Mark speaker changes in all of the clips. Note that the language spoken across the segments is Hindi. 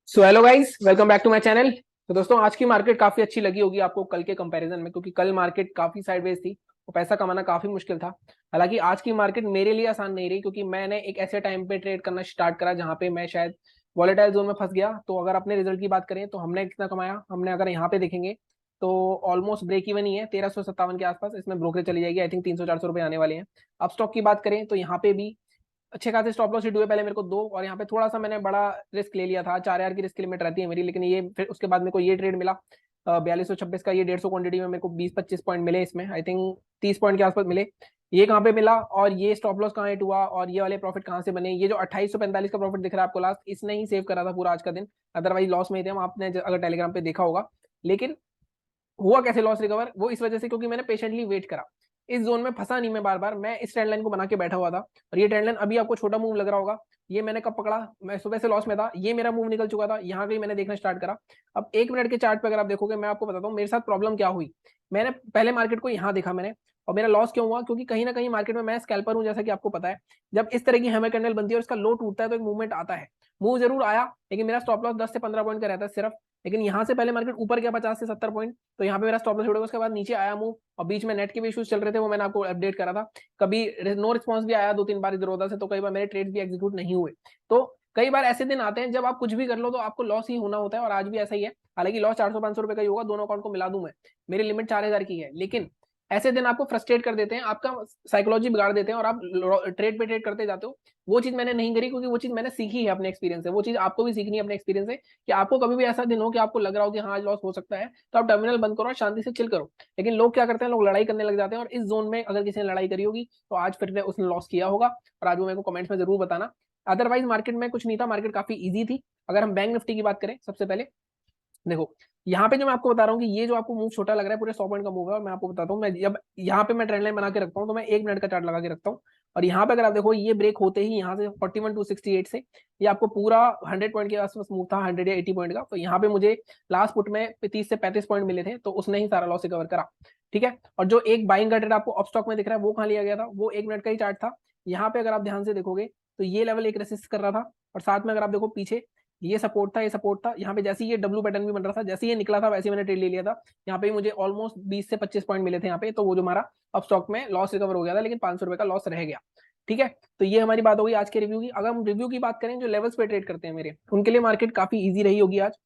Speaker 1: So hello guys, welcome back to my channel. तो दोस्तों, आज की मार्केट काफी अच्छी लगी होगी आपको कल के कंपैरिजन में, क्योंकि कल मार्केट काफी साइडवेज थी और पैसा कमाना काफी मुश्किल था। हालांकि आज की मार्केट मेरे लिए आसान नहीं रही, क्योंकि मैंने एक ऐसे टाइम पे ट्रेड करना स्टार्ट करा जहां पे मैं शायद वॉलेटाइल जोन में फंस गया। तो अगर अपने रिजल्ट की बात करें तो हमने कितना कमाया, हमने अगर यहाँ पे देखेंगे तो ऑलमोस्ट ब्रेक इवन ही है, 1357 के आसपास। इसमें ब्रोकरेज चली जाएगी, आई थिंक 300-400 रुपए आने वाले हैं। अब स्टॉक की बात करें तो यहाँ पे भी अच्छे खासे स्टॉप लॉस हिट हुए पहले मेरे को दो, और यहाँ पे थोड़ा सा मैंने बड़ा रिस्क ले लिया था। 4,000 की रिस्क लिमिट रहती है मेरी, लेकिन ये फिर उसके बाद मेरे को ये ट्रेड मिला 4226 का। ये 150 क्वांटिटी में मेरे को 20-25 पॉइंट मिले, इसमें आई थिंक 30 पॉइंट के आसपास मिले। ये कहाँ पे मिला और ये स्टॉप लॉस कहाँ हिट हुआ और ये वाले प्रॉफिट कहाँ से बने? ये जो 2845 का प्रॉफिट दिख रहा है आपको लास्ट, इसने ही सेव करा था पूरा आज का दिन। अदरवाइज लॉस में ही थे हम, आपने अगर टेलीग्राम पे देखा होगा। लेकिन हुआ कैसे लॉस रिकवर? वो इस वजह से क्योंकि मैंने पेशेंटली वेट करा। इस जोन में फंसा नहीं मैं बार बार, मैं इस ट्रेंड लाइन को बना के बैठा हुआ था। और ये ट्रेंड लाइन अभी आपको छोटा मूव लग रहा होगा, ये मैंने कब पकड़ा? मैं सुबह से लॉस में था, ये मेरा मूव निकल चुका था, यहाँ पे मैंने देखना स्टार्ट करा। अब 1 मिनट के चार्ट पे अगर आप देखोगे, मैं आपको बताता हूँ मेरे साथ प्रॉब्लम क्या हुई। मैंने पहले मार्केट को यहाँ देखा मैंने, और मेरा लॉस क्यों हुआ? क्योंकि कहीं ना कहीं मार्केट में मैं स्कैल्पर हूँ, जैसा कि आपको पता है। जब इस तरह की हैमर कैंडल बनती है और इसका लो टूटता है तो एक मूवमेंट आता है। मूव जरूर आया, लेकिन मेरा स्टॉप लॉस 10 से 15 पॉइंट का रहता है सिर्फ। लेकिन यहाँ से पहले मार्केट ऊपर गया 50 से 70 पॉइंट, तो यहाँ पे मेरा स्टॉप लॉस उड़ेगा। उसके बाद नीचे आया मूव, और बीच में नेट के भी इश्यूज चल रहे थे, वो मैंने आपको अपडेट करा था। कभी नो रिस्पॉन्स भी आया 2-3 बार इधर उधर से, तो कई बार मेरे ट्रेड भी एग्जीक्यूट नहीं हुए। तो कई बार ऐसे दिन आते हैं जब आप कुछ भी कर लो तो आपको लॉस ही होना होता है, और आज भी ऐसा ही है। हालांकि लॉस 400-500 रुपए का ही होगा, दोनों अकाउंट को मिला दूं मैं, मेरी लिमिट 4,000 की है। लेकिन ऐसे दिन आपको फ्रस्ट्रेट कर देते हैं, आपका साइकोलॉजी बिगाड़ देते हैं, और आप ट्रेड पे ट्रेड करते जाते हो। वो चीज मैंने नहीं करी, क्योंकि वो चीज मैंने सीखी है अपने एक्सपीरियंस से। वो चीज आपको भी सीखनी है अपने एक्सपीरियंस से, कि आपको कभी भी ऐसा दिन हो कि आपको लग रहा हो कि हाँ आज लॉस हो सकता है, तो आप टर्मिनल बंद करो और शांति से चिल करो। लेकिन लोग क्या करते हैं, लोग लड़ाई करने लग जाते हैं। और इस जोन में अगर किसी ने लड़ाई करी होगी तो आज फिर उसने लॉस किया होगा, और आज वो मेरे को कमेंट्स में जरूर बताना। अदरवाइज मार्केट में कुछ नहीं था, मार्केट काफी ईजी थी। अगर हम बैंक निफ्टी की बात करें सबसे पहले, देखो यहाँ पे जो मैं आपको बता रहा हूँ कि ये जो आपको मूव छोटा लग रहा है, पूरे 100 पॉइंट का मूव है। और मैं आपको बताता हूँ, मैं जब यहाँ पे मैं ट्रेंड लाइन बना के रखता हूँ तो मैं 1 मिनट का चार्ट लगा के रखता हूँ। और यहाँ पे अगर आप देखो, ये ब्रेक होते ही यहाँ से 41,268 से ये आपको पूरा 100 पॉइंट के आसपास मूव था, 100 या 80 पॉइंट का। तो यहाँ पे मुझे लास्ट पुट में 30 से 35 पॉइंट मिले थे, तो उसने ही सारा लॉस रिकवर करा। ठीक है। और जो एक बाइंग का ट्रेड आपको अप स्टॉक में दिख रहा है, वो कहाँ लिया गया था? वो 1 मिनट का ही चार्ट था। यहाँ पे अगर आप ध्यान से देखोगे तो ये लेवल एक रेसिस्ट कर रहा था, और साथ में अगर आप देखो पीछे ये सपोर्ट था, ये सपोर्ट था। यहाँ पे जैसे ये डब्ल्यू पैटर्न भी बन रहा था, जैसे ये निकला था वैसे ही मैंने ट्रेड ले लिया था। यहाँ पे मुझे ऑलमोस्ट 20 से 25 पॉइंट मिले थे यहाँ पे। तो वो जो हमारा अब स्टॉक में लॉस रिकवर हो गया था, लेकिन 500 रुपए का लॉस रह गया। ठीक है। तो ये हमारी बात होगी आज के रिव्यू की। अगर हम रिव्यू की बात करें, जो लेवल्स पे ट्रेड करते हैं मेरे, उनके लिए मार्केट काफी ईजी रही होगी आज।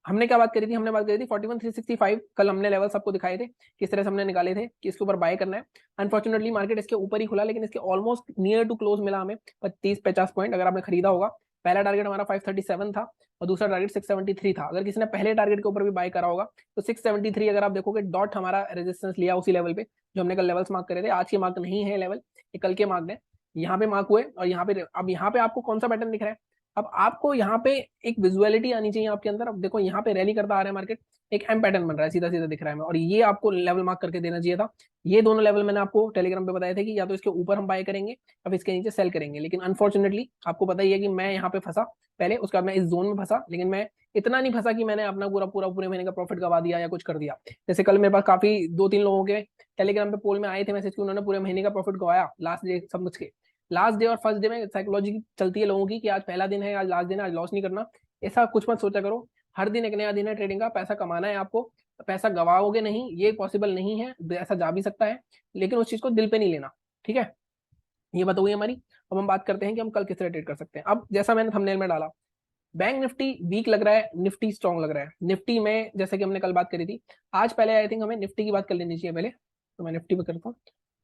Speaker 1: हमने क्या बात करी थी? हमने बात करी थी 41,365। कल हमने लेवल्स आपको दिखाए थे, किस तरह से हमने निकाले थे कि इसके ऊपर बाय करना है। अनफॉर्चुनेटली मार्केट इसके ऊपर ही खुला, लेकिन इसके ऑलमोस्ट नियर टू क्लोज मिला हमें 30-50 पॉइंट। अगर आपने खरीदा होगा, पहला टारगेट हमारा 537 था और दूसरा टारगेट 673 था। अगर किसी ने पहले टारगेट के ऊपर भी बाय करा होगा तो 673, अगर आप देखोगे डॉट हमारा रेजिस्टेंस लिया उसी लेवल पे जो हमने कल लेवल्स मार्क करे थे। आज के मार्क नहीं है लेवल, ये कल के मार्क है। यहाँ पे मार्क हुए, और यहाँ पे अब यहाँ पे आपको कौन सा पैटर्न दिख रहा है? अब आपको यहाँ पे एक विजुअलिटी आनी चाहिए आपके अंदर। अब देखो यहाँ पे रैली करता आ रहा है मार्केट, एक एम पैटर्न बन रहा है, सीधा सीधा दिख रहा है, और ये आपको लेवल मार्क करके देना चाहिए था। ये दोनों लेवल मैंने आपको टेलीग्राम पे बताया थे कि या तो इसके ऊपर हम बाय करेंगे या फिर इसके नीचे सेल करेंगे। लेकिन अनफॉर्चुनेटली आपको पता ही है कि मैं यहाँ पे फंसा पहले, उसके बाद मैं इस जोन में फंसा। लेकिन मैं इतना नहीं फंसा कि मैंने अपना पूरे महीने का प्रॉफिट गवा दिया या कुछ कर दिया। जैसे कल मेरे पास काफी 2-3 लोगों के टेलीग्राम पे पोल में आए थे मैसेज कि उन्होंने पूरे महीने का प्रॉफिट गवाया लास्ट डे समझ के। लास्ट डे और फर्स्ट डे में साइकोलॉजी चलती है लोगों की कि आज पहला दिन है, आज लास्ट दिन है, आज लॉस नहीं करना। ऐसा कुछ मत सोचा करो। हर दिन एक नया दिन है ट्रेडिंग का, पैसा कमाना है आपको। पैसा गवाओगे नहीं, ये पॉसिबल नहीं है। ऐसा जा भी सकता है, लेकिन उस चीज को दिल पे नहीं लेना। ठीक है। ये बात हो गई हमारी। अब हम बात करते हैं कि हम कल किस तरह ट्रेड कर सकते हैं। अब जैसा मैंने थंबनेल में डाला, बैंक निफ्टी वीक लग रहा है, निफ्टी स्ट्रॉन्ग लग रहा है। निफ्टी में जैसे कि हमने कल बात करी थी, आज पहले आई थिंक हमें निफ्टी की बात कर लेनी चाहिए पहले, तो मैं निफ्टी पे करता हूँ।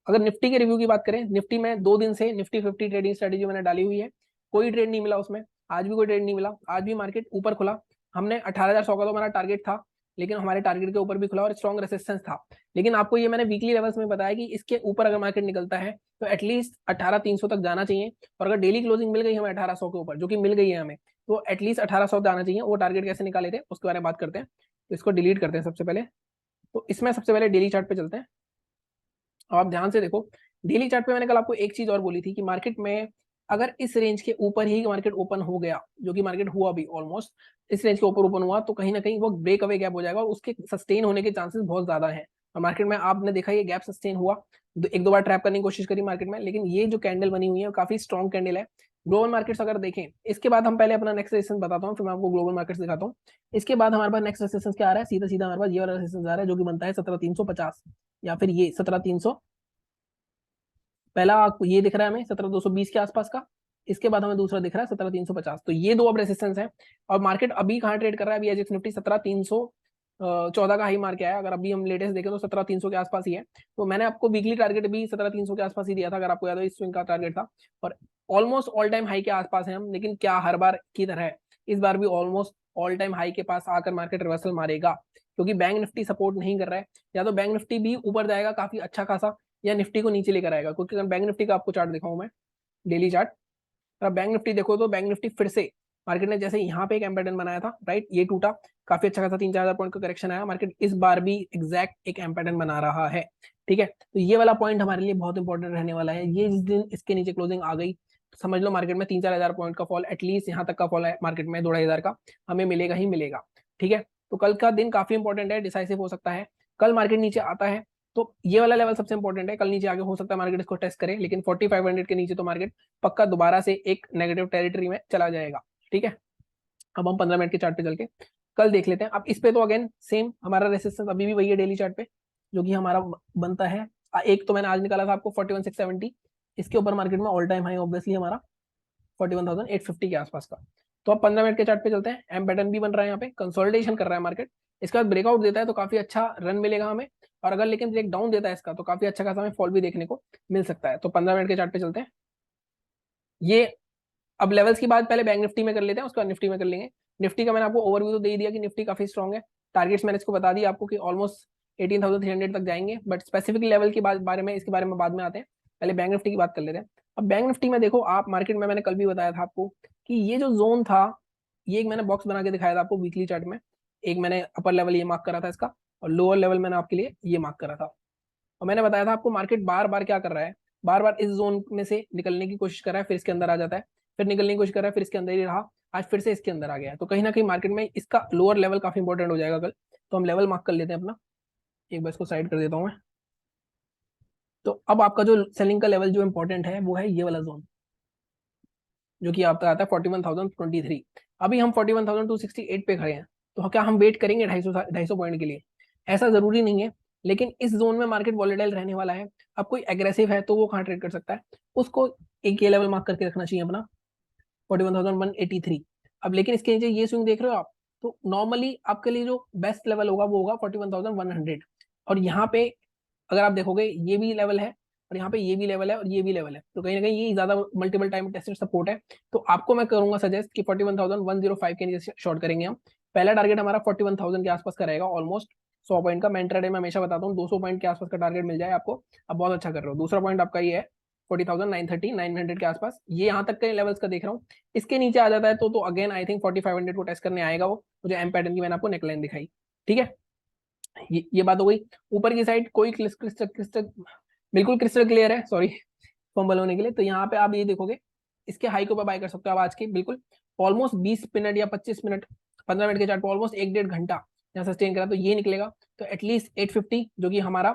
Speaker 1: अगर निफ्टी के रिव्यू की बात करें, निफ्टी में 2 दिन से निफ्टी 50 ट्रेडिंग स्ट्रेटेजी मैंने डाली हुई है, कोई ट्रेड नहीं मिला उसमें। आज भी कोई ट्रेड नहीं मिला, आज भी मार्केट ऊपर खुला। हमने 18,100 का तो हमारा टारगेट था, लेकिन हमारे टारगेट के ऊपर भी खुला और स्ट्रॉन्ग रेसिस्टेंस था। लेकिन आपको ये मैंने वीकली लेवल्स में बताया कि इसके ऊपर अगर मार्केट निकलता है तो एटलीस्ट 18,300 तक जाना चाहिए। और अगर डेली क्लोजिंग मिल गई हमें 1800 के ऊपर, जो कि मिल गई है हमें, तो एटलीस्ट 1800 जाना चाहिए। वो टारगेट कैसे निकाले थे उसके बारे में बात करते हैं। तो इसको डिलीट करते हैं सबसे पहले। तो इसमें सबसे पहले डेली चार्ट पे चलते हैं। अब आप ध्यान से देखो, डेली चार्ट पे मैंने कल आपको एक चीज और बोली थी कि मार्केट में अगर इस रेंज के ऊपर ही मार्केट ओपन हो गया, जो कि मार्केट हुआ भी ऑलमोस्ट इस रेंज के ऊपर ओपन हुआ, तो कहीं ना कहीं वो ब्रेक अवे गैप हो जाएगा और उसके सस्टेन होने के चांसेस बहुत ज्यादा है। और मार्केट में आपने देखा ये गैप सस्टेन हुआ, 1-2 बार ट्रैप करने की कोशिश करी मार्केट में, लेकिन ये जो कैंडल बनी हुई है काफी स्ट्रॉन्ग कैंडल है। ग्लोबल मार्केट्स अगर देखें, इसके बाद हम पहले अपना नेक्स्ट रेजिस्टेंस बताता हूँ, फिर मैं आपको ग्लोबल मार्केट्स दिखाता हूँ। इसके बाद हमारे पास नेक्स्ट रेजिस्टेंस क्या आ रहा है, सीधा सीधा हमारे पास ये वाला रेजिस्टेंस आ रहा है जो कि बनता है 17,350 या फिर ये 17,300। पहला आपको ये दिख रहा है हमें 17,220 के आसपास का, इसके बाद हमें दूसरा दिख रहा है 17,350। तो ये दो अब रेसिस्टेंस है। और मार्केट अभी कहाँ ट्रेड कर रहा है, अभी एजेक्स निफ्टी 17,314 का हाई मार के आया। अगर अभी हम लेटेस्ट देखें तो 17,300 के आसपास ही है। तो मैंने आपको वीकली टारगेट भी 17,300 के आसपास ही दिया था, अगर आपको याद हो, इस स्विंग का टारगेट था। और ऑलमोस्ट ऑल टाइम हाई के आसपास है हम, लेकिन क्या हर बार की तरह है, इस बार भी ऑलमोस्ट ऑल टाइम हाई के पास आकर मार्केट रिवर्सल मारेगा, क्योंकि बैंक निफ्टी सपोर्ट नहीं कर रहा है। या तो बैंक निफ्टी भी ऊपर जाएगा काफी अच्छा खासा, या निफ्टी को नीचे लेकर आएगा। क्योंकि अगर बैंक निफ्टी का आपको चार्ट दिखाऊं मैं, डेली चार्ट, अगर बैंक निफ्टी देखो तो बैंक निफ्टी फिर से मार्केट ने जैसे यहाँ पे एक एम्पेडन बनाया था, राइट, ये टूटा, काफी अच्छा खासा 3-4 हजार पॉइंट का करेक्शन आया, मार्केट इस बार भी एग्जैक्ट एक एम्पेडन बना रहा है। ठीक है, तो ये वाला पॉइंट हमारे लिए बहुत इंपॉर्टेंट रहने वाला है। ये जिस दिन इसके नीचे क्लोजिंग आ गई, तो समझ लो मार्केट में 3-4 हजार पॉइंट का फॉल, एटलीस्ट यहाँ तक का फॉल है मार्केट में 2-2.5 हजार का, हमें मिलेगा ही मिलेगा। ठीक है, तो कल का दिन काफी इंपॉर्टेंट है, डिसाइसिव हो सकता है। कल मार्केट नीचे आता है तो ये वाला लेवल सबसे इंपॉर्टेंट है, कल नीचे आगे हो सकता है मार्केट इसको टेस्ट करे, लेकिन 4500 के नीचे तो मार्केट पक्का दोबारा से एक नेगेटिव टेरिटरी में चला जाएगा। ठीक है, अब हम 15 मिनट के चार्ट पे चल के कल देख लेते हैं। अब इस पे तो अगेन सेम हमारा रेसिस्टेंस अभी भी वही है डेली चार्ट पे, जो कि हमारा बनता है, एक तो मैंने आज निकाला था आपको 41,670, इसके ऊपर मार्केट में ऑल टाइम हाई ऑब्वियसली हमारा 41,850 के आसपास का। तो अब 15 मिनट के चार्ट पे चलते हैं। एम पैटर्न भी बन रहा है, यहाँ पे कंसोलिडेशन कर रहा है मार्केट, इसके बाद ब्रेकआउट देता है तो काफी अच्छा रन मिलेगा हमें। और अगर लेकिन ब्रेक डाउन देता है इसका, तो काफी अच्छा खासा हमें फॉल भी देखने को मिल सकता है। तो 15 मिनट के चार्ट पे चलते हैं। ये अब लेवल्स की बात पहले बैंक निफ्टी में कर लेते हैं, उसके बाद निफ्टी में कर लेंगे। निफ्टी का मैंने आपको ओवरव्यू तो दे ही दिया कि निफ्टी काफी स्ट्रॉग है। टारगेट्स मैंने इसको बता दिया आपको कि ऑलमोस्ट 18,300 तक जाएंगे, बट स्पेसिफिक लेवल की बारे में, इसके बारे में बाद में आते हैं, पहले बैंक निफ्टी की बात कर लेते हैं। अब बैंक निफ्टी में देखो आप, मार्केट में मैंने कल भी बताया था आपको कि ये जो जोन था, ये एक मैंने बॉक्स बना के दिखाया था आपको वीकली चार्ट में। एक मैंने अपर लेवल ये मार्क करा था इसका, और लोअर लेवल मैंने आपके लिए ये मार्क करा था। और मैंने बताया था आपको मार्केट बार बार क्या कर रहा है, बार बार इस जोन में से निकलने की कोशिश कर रहा है, फिर इसके अंदर आ जाता है, फिर निकलने की कोशिश कर रहा है, फिर इसके अंदर ही रहा, आज फिर से इसके अंदर आ गया है। तो कहीं ना कहीं मार्केट में इसका लोअर लेवल काफी इंपॉर्टेंट हो जाएगा कल। तो हम लेवल मार्क कर लेते हैं अपना, एक बार इसको साइड कर देता हूँ मैं। तो अब आपका जो सेलिंग का लेवल जो इंपॉर्टेंट है, वो है ये वाला जोन, जो कि आपका आता है 41,023। अभी हम 41,268 पे खड़े हैं। तो क्या हम वेट करेंगे 250 पॉइंट के लिए? ऐसा जरूरी नहीं है, लेकिन इस जोन में मार्केट वॉलेटाइल रहने वाला है। अब कोई एग्रेसिव है तो वो कहाँ ट्रेड कर सकता है, उसको एक ये लेवल मार्क करके रखना चाहिए अपना, 41,183। अब लेकिन इसके नीचे ये स्विंग देख रहे हो आप, तो नॉर्मली आपके लिए जो बेस्ट लेवल होगा वो होगा 41,100। और यहाँ पे अगर आप देखोगे ये भी लेवल है, और यहाँ पे ये भी लेवल है, और ये भी लेवल है, तो कहीं ना कहीं ये ज्यादा मल्टीपल टाइम टेस्टेड सपोर्ट है। तो आपको मैं करूंगा सजेस्ट कि 41,105 के नीचे शॉर्ट करेंगे हम। पहला टारगेट हमारा 41,000 के आसपास का रहेगा, ऑलमोस्ट 100 पॉइंट का। मैं इंट्राडे में हमेशा बताता हूँ 200 पॉइंट के आसपास का टारगेट मिल जाए आपको, अब बहुत अच्छा कर रहे हो। दूसरा पॉइंट आपका ये है 40,930 900 के आसपास, ये यहाँ तक के लेवल्स का देख रहा हूँ। इसके नीचे आ जाता है तो अगेन आई थिंक 4500 को टेस्ट करने आएगा वो, मुझे एम पैटर्न की मैंने आपको नेकलाइन दिखाई। ठीक है, ये बात हो गई। ऊपर की साइड कोई क्रिस्टल बिल्कुल क्रिस्टल क्लियर है, सॉरी फंबल होने के लिए। तो यहाँ पे आप ये देखोगे, इसके हाई को बाय कर सकते हो आप आज के, बिल्कुल ऑलमोस्ट 20 मिनट या 25 मिनट, 15 मिनट के चार्ट पर ऑलमोस्ट 1-1.5 घंटा यहाँ सस्टेन करा तो ये निकलेगा। तो एटलीस्ट 850 जो कि हमारा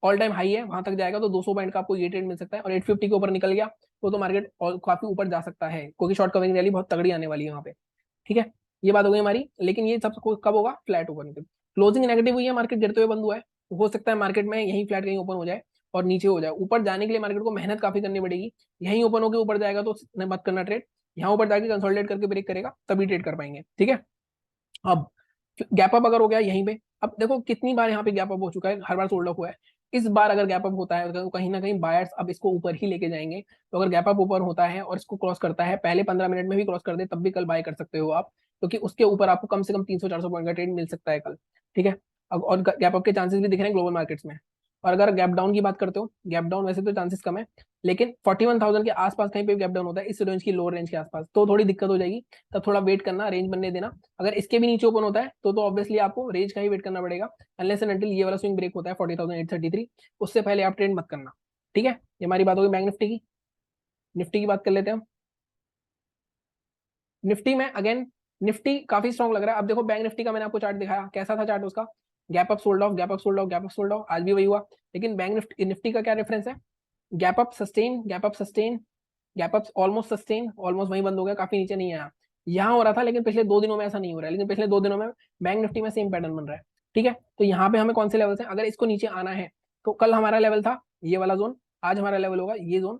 Speaker 1: ऑल टाइम हाई है, वहां तक जाएगा तो 200 पॉइंट का आपको ये ट्रेड मिल सकता है। और 850 के ऊपर निकल गया तो मार्केट और काफी ऊपर जा सकता है, क्योंकि शॉर्ट कवरिंग रैली बहुत तगड़ी आने वाली है वहां पे। ठीक है, ये बात हो गई हमारी। लेकिन ये सब कब होगा, फ्लैट ओपन पे। क्लोजिंग नेगेटिव हुई है, मार्केट गिरते हुए बंद हुआ है, तो हो सकता है मार्केट में यही फ्लैट कहीं ओपन हो जाए और नीचे हो जाए। ऊपर जाने के लिए मार्केट को मेहनत काफी करनी पड़ेगी। यहीं ओपन होकर ऊपर जाएगा तो मत करना ट्रेड, यहाँ ऊपर जाके कंसोलिडेट करके ब्रेक करेगा तभी ट्रेड कर पाएंगे। ठीक है, अब गैप अप अगर हो गया यहीं पे, अब देखो कितनी बार यहाँ पे गैप अप हो चुका है, हर बार सोल्ड अप हुआ है। इस बार अगर गैप अप होता है तो कहीं ना कहीं बायर्स अब इसको ऊपर ही लेके जाएंगे। तो अगर गैप अप ऊपर होता है और इसको क्रॉस करता है, पहले 15 मिनट में भी क्रॉस कर दे, तब भी कल बाय कर सकते हो आप, क्योंकि उसके ऊपर आपको कम से कम 300-400 पॉइंट का ट्रेड मिल सकता है कल। ठीक है, अब और गैप अप के चांसेस भी दिख रहे हैं ग्लोबल मार्केट्स में। और अगर गैप डाउन की बात करते हो, गैप डाउन वैसे तो चांसेस कम है, लेकिन 41,000 के आसपास कहीं पे गैप डाउन होता है, इस रेंज की लोअर रेंज के आसपास, तो थोड़ी दिक्कत हो जाएगी। तब थोड़ा वेट करना, रेंज बनने देना। अगर इसके भी नीचे ओपन होता है तो ऑब्वियसली आपको रेंज का ही वेट करना पड़ेगा, अनलेस एंड अनटिल ये वाला स्विंग ब्रेक होता है 40,833, उससे पहले आप ट्रेड मत करना। ठीक है, ये हमारी बात होगी बैंक निफ्टी की। निफ्टी की बात कर लेते हैं हम। निफ्टी में अगेन निफ्टी काफी स्ट्रॉन्ग लग रहा है। अब देखो बैंक निफ्टी का मैंने आपको चार्ट दिखाया, कैसा था चार्ट उसका, gap up sold off, gap up sold off, gap up sold off, आज भी वही हुआ। लेकिन बैंक निफ्टी का क्या रेफरेंस है, gap up sustain, gap up sustain, gap up almost sustain, almost वहीं बंद हो गया, काफी नीचे नहीं आया। यहाँ हो रहा था, लेकिन पिछले 2 दिनों में ऐसा नहीं हो रहा है, लेकिन पिछले 2 दिनों में बैंक निफ्टी में सेम पैटर्न बन रहा है। ठीक है, तो यहाँ पे हमें कौन से लेवल है, अगर इसको नीचे आना है तो कल हमारा लेवल था ये वाला जोन, आज हमारा लेवल होगा ये जोन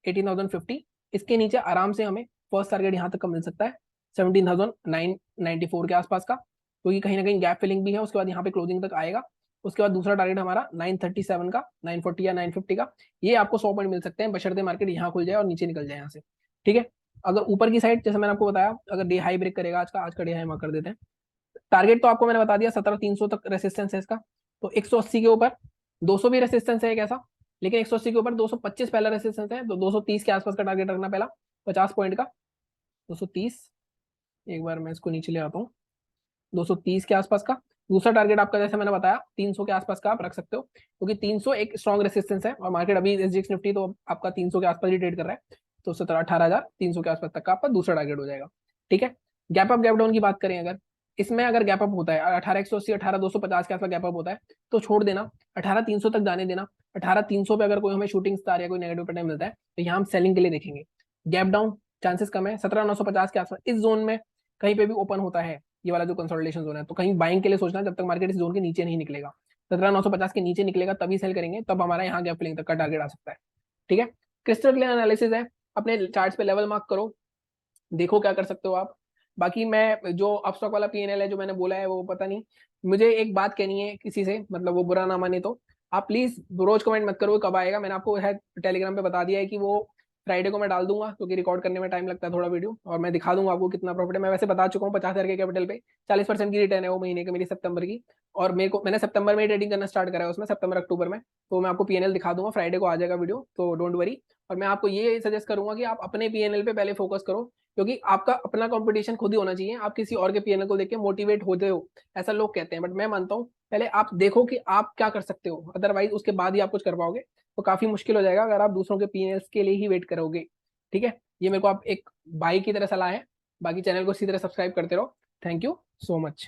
Speaker 1: 18,050। इसके नीचे आराम से हमें फर्स्ट टारगेट यहाँ तक का मिल सकता है 17,994 के आसपास का, क्योंकि कहीं ना कहीं गैप फिलिंग भी है। उसके बाद यहाँ पे क्लोजिंग तक आएगा। उसके बाद दूसरा टारगेट हमारा 937 का, 940 या 950 का। ये आपको 100 पॉइंट मिल सकते हैं बशर्ते मार्केट यहाँ खुल जाए और नीचे निकल जाए यहाँ से। ठीक है, अगर ऊपर की साइड जैसे मैंने आपको बताया, अगर डे हाई ब्रेक करेगा आज का डे हाई मार्क कर देते हैं। टारगेट तो आपको मैंने बता दिया 17,300 तक रेसिस्टेंस है इसका। तो 180 के ऊपर 200 भी रेसिस्टेंस है एक ऐसा, लेकिन 180 के ऊपर 225 पहला रेसिस्टेंस है, तो 230 के आसपास का टारगेट रखना पहला 50 पॉइंट का। 230, एक बार मैं इसको नीचे ले आता हूँ, 230 के आसपास का। दूसरा टारगेट आपका जैसे मैंने बताया 300 के आसपास का आप रख सकते हो, क्योंकि 300 एक स्ट्रॉन्ग रेसिस्टेंस है, और मार्केट अभी एसजीएक्स निफ्टी तो आपका 300 के आसपास ही ट्रेड कर रहा है। तो 18,300 के आसपास तक का आपका दूसरा टारगेट हो जाएगा। ठीक है, गैप अप गैप डाउन की बात करें, अगर इसमें अगर गैप अप होता है 18,180 18,250 के आसपास गैप अप होता है तो छोड़ देना, 18,300 तक जाने देना। 18,300 पे अगर कोई हमें शूटिंग स्टार या कोई नेगेटिव पैटर्न मिलता है तो यहाँ हम सेलिंग के लिए देखेंगे। गैप डाउन चांसेस कम है, 17,950 के आसपास इस जोन में कहीं पे भी ओपन होता है ये वाला जो कंसोलिडेशन जोन है, तो कहीं बाइंग के लिए सोचना जब तक मार्केट इस जोन के नीचे नहीं निकलेगा। 17,950 के नीचे निकलेगा तभी सेल करेंगे, तब हमारा यहाँ गैप फिलिंग तक का टारगेट आ सकता है। ठीक है, क्रिस्टल क्लियर एनालिसिस है, अपने चार्ट्स पे लेवल मार्क करो, देखो क्या कर सकते हो आप। बाकी मैं जो अपस्टॉक वाला पीएनएल है जो मैंने बोला है वो पता नहीं, मुझे एक बात कहनी है किसी से, मतलब वो बुरा ना माने तो आप प्लीज रोज कमेंट मत करो कब आएगा। मैंने आपको है टेलीग्राम पे बता दिया है कि वो फ्राइडे को मैं डाल दूंगा, क्योंकि रिकॉर्ड करने में टाइम लगता है थोड़ा वीडियो, और मैं दिखा दूंगा आपको कितना प्रॉफिट है। मैं वैसे बता चुका हूँ 50,000 के कैपिटल पे 40% की रिटर्न है वो महीने की मेरी सितंबर की, और मैंने सितंबर में ट्रेडिंग करना स्टार्ट करा है उसमें, सितंबर अक्टूबर में। तो मैं आपको पीएनएल दिखा दूंगा, फ्राइडे को आ जाएगा वीडियो, तो डोंट वरी। और मैं आपको ये सजेस्ट करूंगा कि आप अपने पीएनएल पे पहले फोकस करो, क्योंकि आपका अपना कंपटीशन खुद ही होना चाहिए। आप किसी और के पीएनएल को देख के मोटिवेट होते हो ऐसा लोग कहते हैं, बट मैं मानता हूँ पहले आप देखो कि आप क्या कर सकते हो, अदरवाइज उसके बाद ही आप कुछ कर पाओगे तो काफी मुश्किल हो जाएगा अगर आप दूसरों के पीएनएल के लिए ही वेट करोगे। ठीक है, ये मेरे को आप एक भाई की तरह सलाह है। बाकी चैनल को इसी तरह सब्सक्राइब करते रहो। Thank you so much.